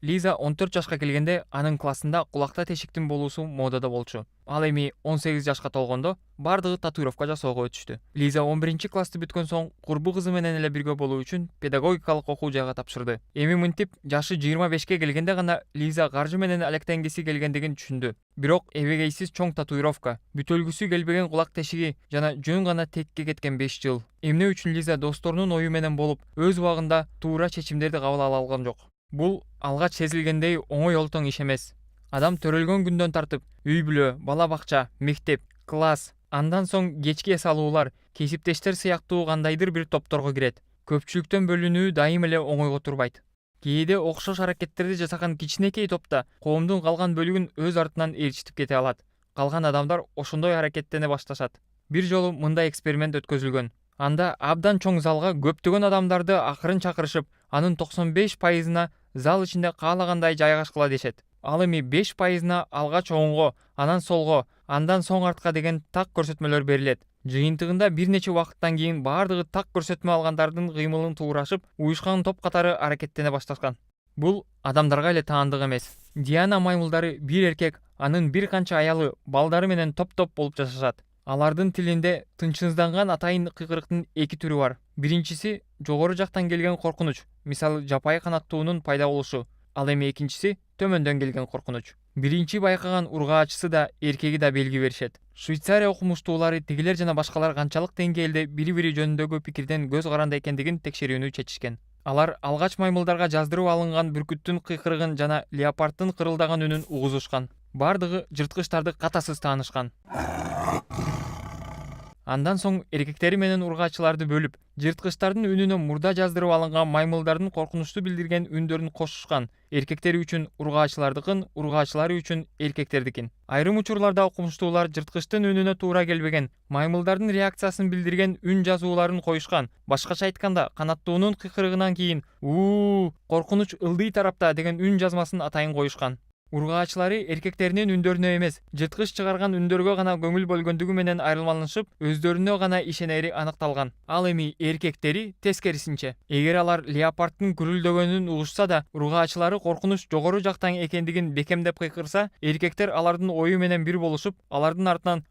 Лиза 14 жашка келгенде анын классында кулакта тешиктин болуусу модада болчу. Ал эми 18 жашка толгондо бардыгы татуировка жасоого өтүштү. Лиза 11 классты бүткөн соң курбу кызы менен эле бирге болуу үчүн педагогикалык окуу жайга тапшырды. Эми мынтип жашы 25 келгенде гана Лиза каржы менен алектенгиси келгендигин түшүндү. Бирок эбегейсиз чоң татуировка, бүтөлгүсү келбеген кулак тешиги жана жөн гана текке кеткен 5 жыл. Эмне үчүн Лиза досторунун ою менен болуп, өз убагында туура чечимдерди кабыл ала алган жок? Бул алгач сезилгендей оңой олтоң иш эмес. Адам төрөлгөн күндөн тартып үй бүлө, бала бакча, мектеп, класс, андан соң кечки эс алуулар, кесиптештер сыяктуу кандайдыр бир топторго кирет. Көпчүлүктөн бөлүнүү дайым эле оңойго турбайт. Кээде окшош аракеттерди жасаган кичинекей топта коомдун калган бөлүгүн өз артынан ээрчитип кете алат. Калган адамдар ошондой аракеттене башташат. Бир жолу мындай эксперимент өткөзүлгөн. Анда абдан чоң залга көптөгөн адамдарды акырын чакырышып, анын 95%-на зал ичинде каалагандай жайгашкыла дешет. Ал эми 5%-на алгач оңго, анан солго, андан соң артка деген так көрсөтмөлөр берилет. Жыйынтыгында бир нече убакыттан кийин бардыгы так көрсөтмө алгандардын кыймылын туурашып, уюшкан топ катары аракеттене башташкан. Бул адамдарга эле таандык эмес. Диана маймылдары бир эркек, анын бир канча аялы, балдары менен топ-топ болуп жашашат. Алардын тилинде тынчсызданган атайын кыйкырыктын эки түрү бар. Биринчиси жогору жактан келген коркунуч, мисалы жапайы канаттуунун пайда болушу. Ал эми экинчиси төмөндөн келген коркунуч. Биринчи байкаган ургаачысы да эркеги да белги беришет. Швейцария окумуштуулары тигилер жана башкалар канчалык деңгээлде бири-бири жөнүндөгү пикирден көз каранды экендигин текшерүүнү чечишкен. Алар алгач маймылдарга жаздырып алынган бүркүттүн кыйкырыгын жана леопарддын кырылдаган үнүн угузушкан. Бардыгы жырткычтарды катасыз таанышкан. Андан соң эркектери менен ургаачыларды бөлүп, жырткычтардын үнүнө мурда жаздырып алынган маймылдардын коркунучту билдирген үндөрүн кошушкан. Эркектери үчүн ургаачылардыкын, ургаачылары үчүн эркектердикин. Айрым учурларда окумуштуулар жырткычтын үнүнө туура келбеген, маймылдардын реакциясын билдирген үн жазууларын коюшкан. Башкача айтканда, канаттуунун кыйкырыгынан кийин коркунуч ылдый тарапта деген үн жазмасын атайын коюшкан. Ургаачылары эркектеринин үндөрүнө эмес, жырткыч чыгарган үндөргө гана көңүл бөлгөндүгү менен айырмаланышып, өздөрүнө гана ишенери аныкталган. Ал эми эркектери тескерисинче. Эгер алар леопарддын гүрүлдөгөнүн угушса да, ургаачылары коркунуч жогору жактан экендигин бекемдеп кыйкырса, эркектер алардын ою менен бир болушуп, алардын артынан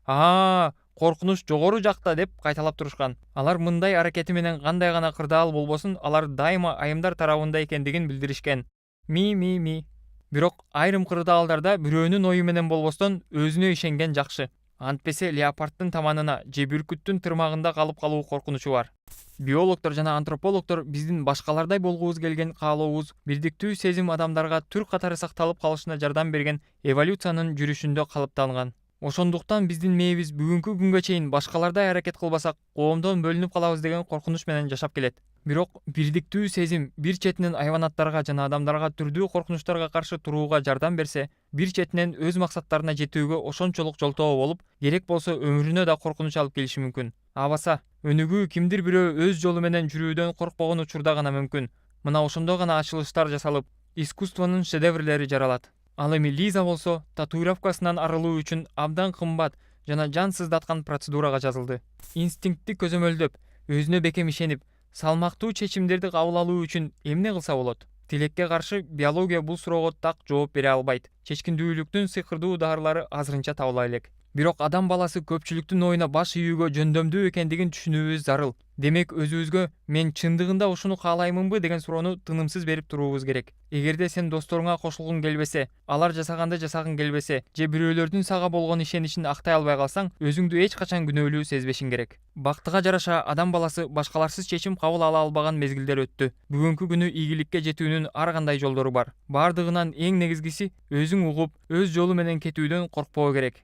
коркунуч жогору жакта деп кайталап турушкан. Алар мындай аракети менен кандай гана кырдаал болбосун, алар дайыма айымдар тарабында экендигин билдиришкен. Ми. Бирок айрым кырдаалдарда бирөөнүн ою менен болбостон өзүнө ишенген жакшы. Антпесе леопарддын таманына же бүркүттүн тырмагында калып калуу коркунучу бар. Биологдор жана антропологдор биздин башкалардай болгубуз келген каалообуз бирдиктүү сезим адамдарга түр катары сакталып калышына жардам берген эволюциянын жүрүшүндө калыптанган. Ошондуктан биздин мээбиз бүгүнкү күнгө чейин башкалардай аракет кылбасак, коомдон бөлүнүп калабыз деген коркунуч менен жашап келет. Бирок бирдиктүү сезим бир четинен айванаттарга жана адамдарга түрдүү коркунучтарга каршы турууга жардам берсе, бир четинен өз максаттарына жетүүгө ошончолук жолтоо болуп, керек болсо өмүрүнө да коркунуч алып келиши мүмкүн. Абаса, өнүгүү кимдир бирөө өз жолу менен жүрүүдөн коркпогон учурда гана мүмкүн. Мына ошондо гана ачылыштар жасалып, искусствонун шедеврлери жаралат. Ал эми Лиза болсо татуировкасынан арылуу үчүн абдан кымбат жана жан сыздаткан процедурага жазылды. Инстинктти көзөмөлдөп, өзүнө бекем ишенип, салмактуу чечимдерди кабыл алуу үчүн эмне кылса болот? Тилекке каршы биология бул суроого так жооп бере албайт. Чечкиндүүлүктүн сыйкырдуу дарылары азырынча табыла элек. Бирок адам баласы көпчүлүктүн оюна баш ийүүгө жөндөмдүү экендигин түшүнүүбүз зарыл. Демек өзүбүзгө мен чындыгында ушуну каалаймынбы деген суроону тынымсыз берип туруубуз керек. Эгерде сен досторуңа кошулгуң келбесе, алар жасаганды жасагың келбесе, же бирөөлөрдүн сага болгон ишеничин актай албай калсаң, өзүңдү эч качан күнөөлүү сезбешиң керек. Бактыга жараша адам баласы башкаларсыз чечим кабыл ала албаган мезгилдер өттү. Бүгүнкү күнү ийгиликке жетүүнүн ар кандай жолдору бар. Бардыгынан эң негизгиси өзүң угуп, өз жолу менен кетүүдөн коркпоо керек.